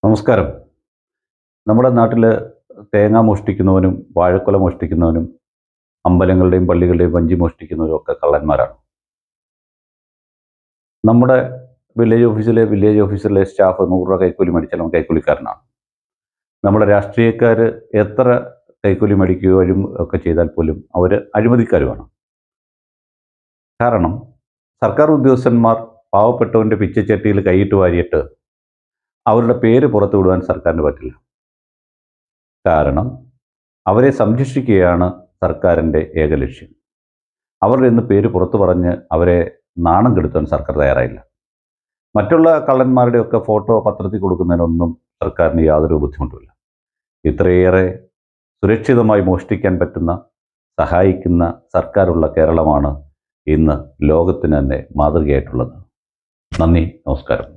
നമസ്കാരം. നമ്മുടെ നാട്ടിൽ തേങ്ങ മോഷ്ടിക്കുന്നവനും വാഴക്കുല മോഷ്ടിക്കുന്നവനും അമ്പലങ്ങളുടെയും പള്ളികളുടെയും വഞ്ചി മോഷ്ടിക്കുന്നവരും ഒക്കെ കള്ളന്മാരാണ്. നമ്മുടെ വില്ലേജ് ഓഫീസിലെ സ്റ്റാഫ് 100 രൂപ കൈക്കൂലി മേടിച്ചാൽ അവൻ കൈക്കൂലിക്കാരനാണ്. നമ്മുടെ രാഷ്ട്രീയക്കാർ എത്ര കൈക്കൂലി മേടിക്കുകയും ഒക്കെ ചെയ്താൽ പോലും അവർ അഴിമതിക്കാരുമാണ്. കാരണം സർക്കാർ ഉദ്യോഗസ്ഥന്മാർ പാവപ്പെട്ടവൻ്റെ പിച്ചച്ചട്ടിയിൽ കൈയിട്ട് വാരിയിട്ട് അവരുടെ പേര് പുറത്തു വിടുവാൻ സർക്കാരിന് പറ്റില്ല. കാരണം അവരെ സംരക്ഷിക്കുകയാണ് സർക്കാരിൻ്റെ ഏക ലക്ഷ്യം. അവരുടെ ഇന്ന് പേര് പുറത്തു പറഞ്ഞ് അവരെ നാണം കെടുത്താൻ സർക്കാർ തയ്യാറായില്ല. മറ്റുള്ള കള്ളന്മാരുടെയൊക്കെ ഫോട്ടോ പത്രത്തിൽ കൊടുക്കുന്നതിനൊന്നും സർക്കാരിന് യാതൊരു ബുദ്ധിമുട്ടുമില്ല. ഇത്രയേറെ സുരക്ഷിതമായി മോഷ്ടിക്കാൻ പറ്റുന്ന, സഹായിക്കുന്ന സർക്കാരുള്ള കേരളമാണ് ഇന്ന് ലോകത്തിന് തന്നെ മാതൃകയായിട്ടുള്ളത്. നന്ദി, നമസ്കാരം.